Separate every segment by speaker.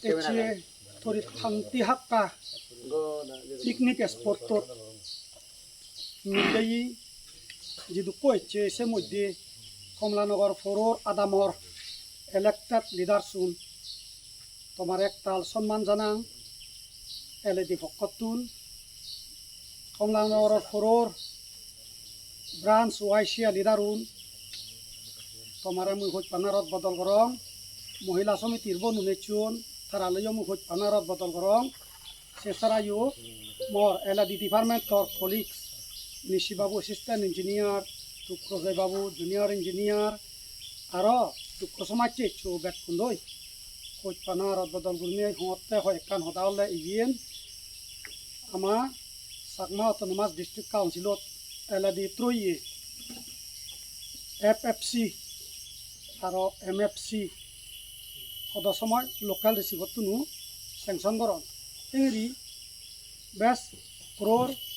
Speaker 1: এচিয়ে থরি থান্তি হাক্কা picnic স্পটত মিলেই যিদু কইছে সে মধ্যে কমলানগর ফোরর আদামর ইলেক্টেড লিডার শুন তোমার একতাল সম্মান জানাং এলএডি ফকতুন কমলানগর ফোরর ব্রাঞ্চ ওয়াইসিয়া লিডারুন তোমার মুই হইত পানারত বদল করং মহিলা সমিতির বনুনেচুন তারা লইও মুই হইত পানারত বদল করং সেসারায়ু মোর এলএডি ডিপার্টমেন্টর কলিগস নিশি বাবু অ্যাসিস্ট্যান্ট ইঞ্জিনিয়ার টুকরোজয় বাবু জুনিয়র ইঞ্জিনিয়ার আরও টুকরো সমাজ চেয়েছো বেতকুন্দই হইত পানারত বদল গুরমিয়ে হতে হয় কান হদাওলে ইয়েন আমা সাকমা অটোনমাস ডিস্ট্রিক্ট কাউন্সিলত এলএডি ত্রয়ি এফএফসি আৰু এমএফসি সদস্যময় লোকাল রিসিভতুনু স্যাংশন করন এরি বেশ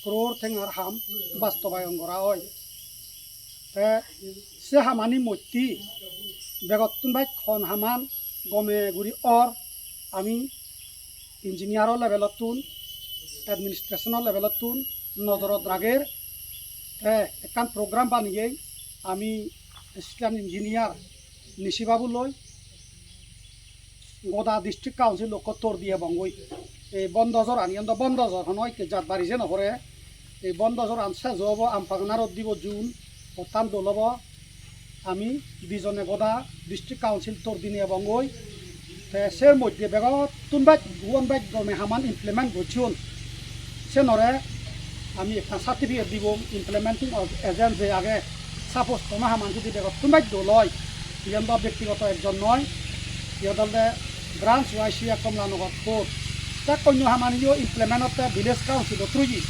Speaker 1: ক্রোর ঠেঙার হাম বাস্তবায়ন করা হয় সে হামানি মৈত্রী বেগতুন বাই খন হামান গমে গুড়ি আমি ইঞ্জিনিয়াৰৰ লেভেলতুন এডমিনিষ্ট্রেশনের লেভেলতুন নজরত রাগের একান প্রোগ্রাম বানিয়ে আমি অ্যাসিস্ট্যান্ট ইঞ্জিনিয়ার নিশিবাবু লই গদা ডিস্ট্রিক্ট কাউন্সিল তোর দিয়ে বঙ্গই এই বন্ধজর আনিয়ন্দ বন্ধজর হনয় জাত বাড়িছে নপরে এই বন্ধজর আনসা যাব আমফাগনারত দিব জুন প্রতান দলব আমি দুজনে গদা ডিস্ট্রিক্ট কাউন্সিল তোর দিনে বঙ্গই সে মধ্যে বেগত তুনবাই গুয়ন বাই গমে হামান ইমপ্লিমেন্ট করছুন সে নরে আমি একটা সার্টিফিকেট দিব ইমপ্লিমেন্টিং এজেন্ট যে আগে সাপোজ তোমার হামান যদি বেগত তুনবাই দলয় ইয়ান্দ ব্যক্তিগত একজন নয় ইয়াদলে ব্রাঞ্চ ওয়াইসিয়া কমলানগর ফোর তাক অন্য হামানিও ইমপ্লিমেন্টতে ভিলেজ কাউন্সিল থ্রুজি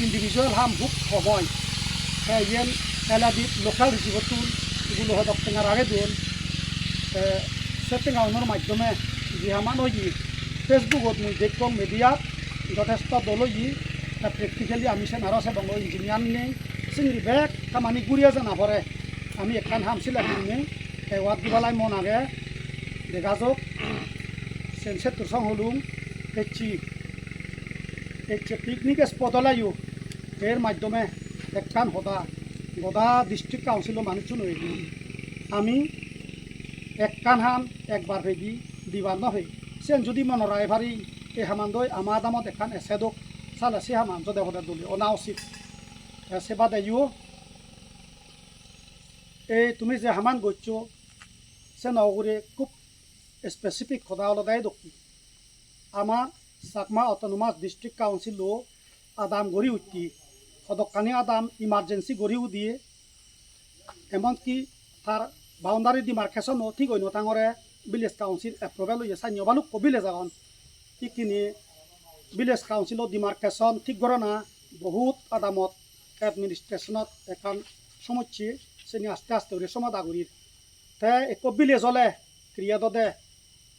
Speaker 1: ইন্ডিভিজুয়াল হাম বুক সময় ইয়েন এলাদি লোকাল রিসিভতুন এগুলো হদক টেঙার আগে দিন সে টেঙাউনের মাধ্যমে যে হামান ওই ফেসবুকত মুই দেখম মিডিয়াত যথেষ্ট দলই প্রেক্টিক্যালি আমি সে নারস এবং ইঞ্জিনিয়ার নেই চিংড়ি বেগ খামানি গুড়িয়া জানা পরে আমি একান হামছিলাম নেই ওয়াদ দিবালাই মন আগে দেখা যাক সেন্সের সং হলুম এচি পিকনিক স্পটলাইও এর মাধ্যমে একখান গদা ডিস্ট্রিক্ট কাউন্সিলৰ মানুষজন হয়ে আমি একখান হাম একবার ভেগি দিবার নহে সেন যদি মনরায় ভারি এই হামানদই আমার দামত এখান এসেদক চালে সে হামান যদি সদায় দলি অনা উচিত সেবা দেয়ও এই তুমি যে হামান গৈছ সে নগরে খুব স্পেসিফিক কথা অলদায় দকি আমার চাকমা অটোনমাস ডিস্ট্রিক্ট কাউন্সিলও আদাম গড়ি উঠি সদকানি আদাম ইমার্জেন্সি গড়িও দিয়ে এমনকি তার বাউন্ডারি ডিমার্কেশনও ঠিক অন্য টাঙরে ভিলেজ কাউন্সিল এপ্রুভেল হয়ে স্থানীয় বালুক ভিলেজ এখন ইখিনি ভিলেজ কাউন্সিলত ডিমার্কেশন ঠিক করে না বহুত আদামত এডমিনিষ্ট্রেশনত এখন সমস্যা সেনি আস্তে আস্তে করে সমাধাগুড়ির তে এক ভিলেজ হলে ক্রিয়াদে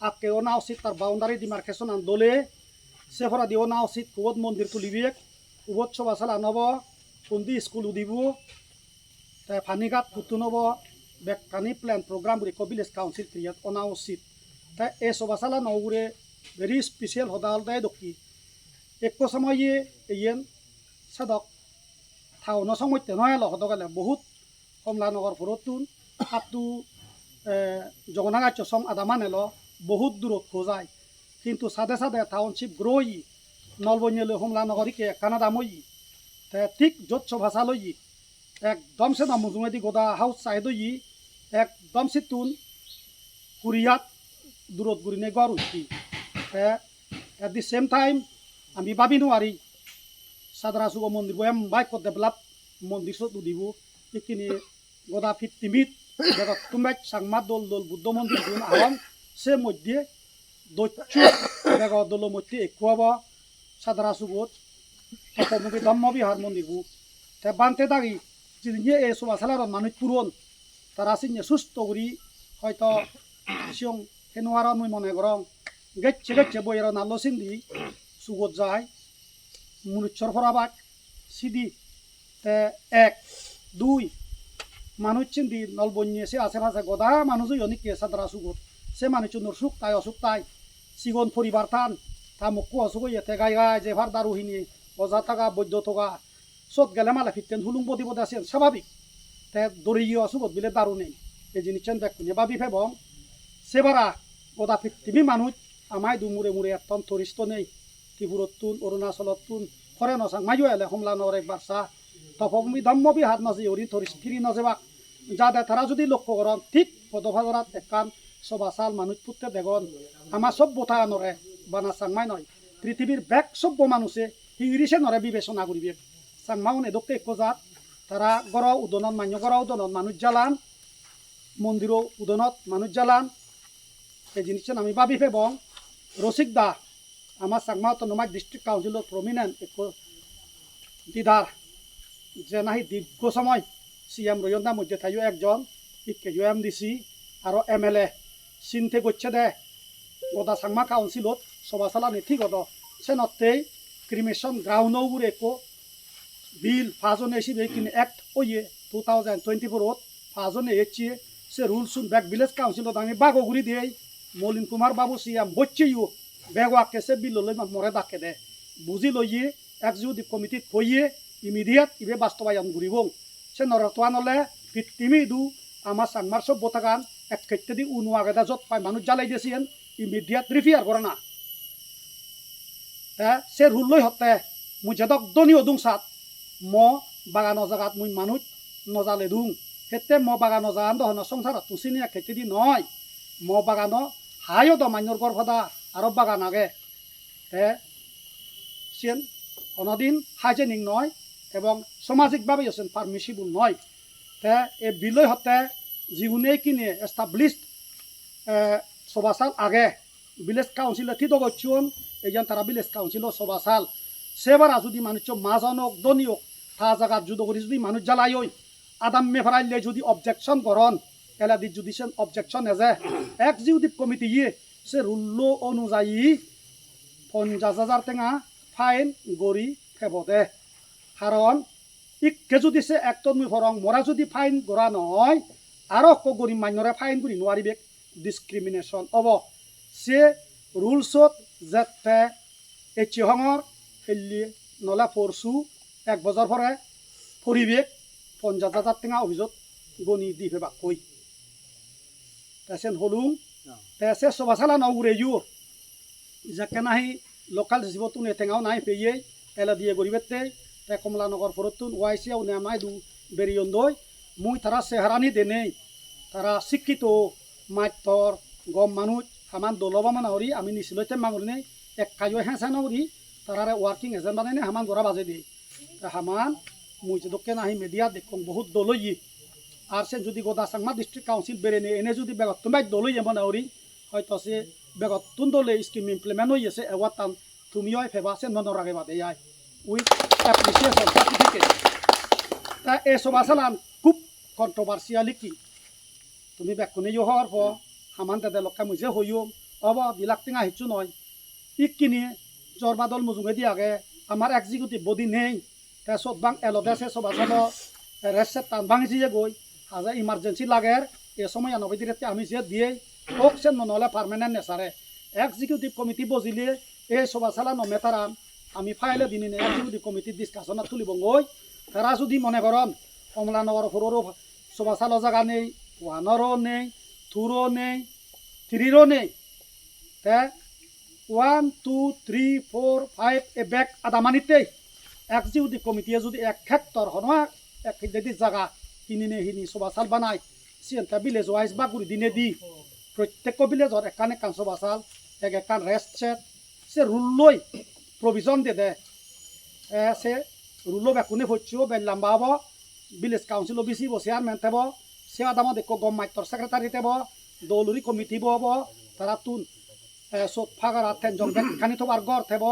Speaker 1: আটকেও না উচিত তার বাউন্ডারি ডিমার্কেশন আন্দোলে সে ফরা দিও না উচিত কুবত মন্দির তুলিবে কুবত সভা চালা নব কুন্দি স্কুল দিব তাই ফানিঘাট পুতু নব বেকানি প্ল্যান প্রোগ্রাম করে ভিলেজ কাউন্সিল ক্রিয়াত অনা উচিত তাই এই সভা চালা নগুড়ে ভেরি স্পেশাল হদাল দেয় দকি এক সময়ে ইয়েন সাদক টাউন সময় নয় হদকালে বহুত কমলানগর ফোরতুন হাতু জগন্নাথ সং আদামান এলো বহুত দূরত খোঁজায় কিন্তু সাদে সাদে টাউনশিপ গ্রোই নলবনিয়ালৈ কমলানগরীকে কানাডাময়ী ঠিক য'ত ভাষা লই একদম সে মুজুমেদি গোদা হাউস সাইডই একদম সে তুন কুরিয়াত দূরত গুরিনে গড় উঠি এট দি সেম টাইম আমি ভাবি নোৱাৰি সাদরাসুগ মন্দির বয়াম বাইক ডেভেলপ মন্দির সব দিব এইখিনি গোদা ফিটিমিত তুমাই সাংমা দল বুদ্ধ মন্দির গুণ আহম সে মধ্যে দৈত্য বেগ দল মধ্যে একুয়াব সাদরাসুগত তপমুখী ধম্মবিহার মন্দিরবু বানতে দাগি যে এই সভা চালার মানুষ পুরন তারা চিনে সুস্থ করি হয়তো সিং হেনুয়ার মুই মনে করং গেছে বইয়ের নালো চিন্দি সুগত যায় মুনুচ্ছর ফরাবাক সিদি এক দুই মানুষ চিন্তি নলবন্যে সে আশেপাশে গদা মানুষ অনেক সাদরা সুগত সে মানুষ সুখ তাই অসুখ তাই সিগন পরিবার টান তা মুখু অসুখ ইয়েতে গাই গাই যে ভার দারুহিনী অজা থাকা বৈদ্য থাকা সত গেলে মালা ফিরতেন হুলুং বদি বদে আছেন স্বাভাবিক তে দরিয়ে অসুখ বিলে দারু নেই এই জিনিসেন ব্যাকুনি বাবি ফেবং সেবারা গোদা পৃথিবী মানুষ আমায় দু মুড়ে মুড়ে এতন থরিস্ত নেই ত্রিপুরতুন অরুণাচলতুন ফরে নসাং মাইও এলে হমলা নর একবার চা তপমি ধম্মবি হাত নাজি ওরি থরিস ফিরি নজেবাক যাতে তারা যদি লক্ষ্য করেন ঠিক পদভাজরাত একান সবাসাল মানুষ পুত্রে দেখুন আমার সভ্যতা নরে বানা চাংমাই নয় পৃথিবীর ব্যাক সভ্য মানুষে হিংরিসে নরে বিবেচনা করিবে চাংমাও নেদকে এক জাত তারা গড় উদনত মান্য গড় উদনত মানুষ জ্বালান মন্দিরও উদনত মানুষ জ্বালান এই জিনিসটা আমি ভাবি ফেবং রসিক দা আমার চাংমা অটোনমাস ডিস্ট্রিক্ট কাউন্সিলত প্রমিনেন্ট এক দিদার যে নাহি দীর্ঘ সময় সিএম রয়ন্দা মধ্যে থাইও একজন ইকে UMDC আর MLA চিন্তে করছে দে গোদা চাংমা কাউন্সিলত সভা চালানি ঠিক হতো সে নতেই ক্রিমেশন গ্রাউন্ডও বুড়ে একো বিল ফাজনে এসে কিনে অ্যাক্ট ওইয়ে 2024 ফাজনে এসে সে রুলস ব্যাক ভিলেজ কাউন্সিলত আমি বাগগুড়ি দিয়ে মলিন কুমার বাবু সিএম বচ্চেও বেগ আঁকে সে বিল লই মরে ডাকে দে বুঝি লইয়ে এক্সিকিউটিভ কমিটিত কইয়ে ইমিডিয়েট ইবে বাস্তবায়ন ঘুরিব সে নরতোয়া নলে ভিত্তিমি দু আমার চাংমার সভ্যতা গান এক ক্ষেত্রে দি উনুয়া গেদা যত পায় মানুষ জ্বালাই দিয়েছেন ইমিডিয়েট রিফিয়ার করে না সে রুল লই হতে মুই যেদক দনি অদুং সাত ম বাগান জাগাত মুই মানুষ নজালে দুং সেতে ম বাগান জাগান দহন সংসার তুচিনি এক ক্ষেত্রে দি নয় ম বাগান হাইও দ মান্যর গর্ভদা আরো বাগান আগে সেন অনদিন হাইজেনিক নয় এবং সামাজিকভাবে আছেন পারমিসিবল নয় তে এ বিলয় হতে জীবনে কিনে এস্টাবলিশড সভাসাল আগে ভিলেজ কাউন্সিলে ঠিক গচ্ছুন এইজন তারা ভিলেজ কাউন্সিল সভাসাল সেবারা যদি মানুষ মাজানক দনিয়ক তা জায়গাত যুদ্ধ করে যদি মানুষ জ্বালাই আদাম মেফারাইলে যদি অবজেকশন করন এলাদি জুডিশিয়াল অবজেকশন এজে এক্সিকিউটিভ কমিটি সে রুল অনুযায়ী 50,000 টেঙা ফাইন গড়ি ফেবদে কারণ ইকে যদি সে একটন মুই ফরং মরা যদি ফাইন গড়া নহয় আরো গরিব মান্যরে ফাইন করি নোৱাৰিবে ডিসক্রিমিনেশন অব সে রুলসত যাতে এই চিহঙর ফেললি নলা পরশু 1 বছর পরে পরিবেশ 50,000 টেঙা অভিযোগ গণি দি ফেবাক কই তাছেন হলুম তাছে সভা চালা নগুরেয়ু যাকে নাহি লোকাল জীবতুন এটেঙাও নাই পেয়ে এলা দিয়ে গরিবেতে তে কমলানগর ফরতুন ওয়াইসিয়াও নেমাই দু বেরিয়ন দই মুই তারা চেহারানি দেনেই তারা শিক্ষিত মাত্যর গম মানুষ হামান দলবা মানাহরি আমি নিচিলতে মাঙুরি নেই এক কাজো হেঁচা নগরি তারারে ওয়ার্কিং এজেন্ট বানাই নে হামান গড়া বাজে দিয়ে হামান মুই যেদকে নাহি মিডিয়া দেখুন বহুত দলই আর সে যদি গোদা চাংমা ডিস্ট্রিক্ট কাউন্সিল বেড়ে নে এনে যদি বেগত তোমাই দলই মানাহরি হয়তো সে বেগত তুন দলে স্কিম ইমপ্লিমেন্ট হয়ে আছে এওয়ার টান তুমিও ফেবা সে ননর আগে বাদে আয় উইথ অ্যাপ্রিসিয়েশন সার্টিফিকেট তা এ সভা চালান খুব কন্ট্রোভার্সিয়ালি কি তুমি বেকুনি হওয়ার পর হামান দাদা লক্ষা মুজে হইও অব বিলাক টেঙা হিচু নয় ইক কিনি জরবাদল মুজুঙে দি আগে আমার এক্সিকিউটিভ বডি নেই তা সদবাং এলদেসে সভা চাল রেসেট টানবাং যে গই হাজার ইমার্জেন্সি লাগে এ সময় আনবে দিতে আমি যে দিয়ে ওক সে নহলে পার্মানেন্ট নেচারে এক্সিকিউটিভ কমিটি বজিলে এই সভা চালা নমেতারাম আমি ফাইলে দিনে এক্সিকিউটিভ কমিটির ডিসকাশনত তুলিব গই তারা যদি মনে করেন কমলানগর ফোরও সভা চালো জায়গা নেই ওয়ানেরও নেই টুরও নেই থ্রিরও নেই তে 1 2 3 4 5 এ ব্যাগ আদামানিতেই এক্সিকিউটিভ কমিটিয়ে যদি এক হেক্টর হনবা এক যদি জায়গা কিনি নে হিনি সভা চাল বানাই সিএনটা ভিলেজ ওয়াইজ বাগুড়ি দিনে দি প্রত্যেক ভিলেজর একান একান সভা চাল এক একান রেস্ট সেট সে রুল লই প্রভিজন দে সে রুলো বেকুনি হচ্ছিও বেল্লাম্বা হব ভিলেজ কাউন্সিল বিসি চেয়ারম্যান থাকব সে আদামত এক গম মাইটর সেক্রেটারি থাকব দৌলুরি কমিটি হব তারা তুন চোট ফাগার তেনজন খানি থবার গড় থাকব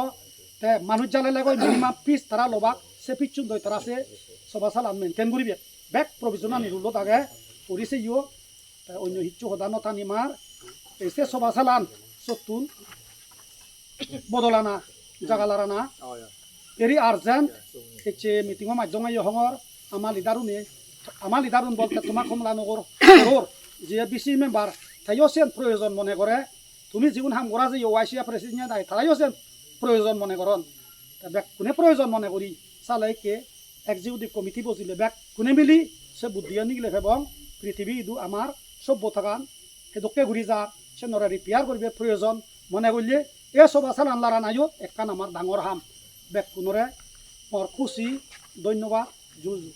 Speaker 1: তে মানুষ জালে লাগো মিনিমাম পিস তারা লবাক সে পিছুন দই তারা সে সভা চালান মেনটেন করিবে বেক প্রভিজন আনি রুলত আগে করিছে ইও অন্য হিচ্ছু সদান টানি মার এসে সভা চালান চতুন বদলানা জাগালারানা এরি আর্জেন্ট এসে মিটিংও মাধ্যম হঙর আমার লিডারুন বলতে তোমার কমলানগর যে বিসি মেম্বার তাইও সেন প্রয়োজন মনে করে তুমি যিগুণ হাম করা যে ওয়াইসিয়া প্রেসিডেন্ট আই তারাই হচ্ছেন প্রয়োজন মনে করেন ব্যাক কোনে প্রয়োজন মনে করি চালাইকে এক্সিকিউটিভ কমিটি বসিলে ব্যাক কোনে মিলি সে বুদ্ধিয়া নিগলে এবং পৃথিবী ইদু আমার সভ্য থাকান সেদকে ঘুরি যার সে নরা রিপেয়ার করবে প্রয়োজন মনে করলে এ সব আসাল আনলারা নাইও একখান আমার ডাঙর হাম ব্যাক কোনরে মর খুশি ধন্যবাদ জুজু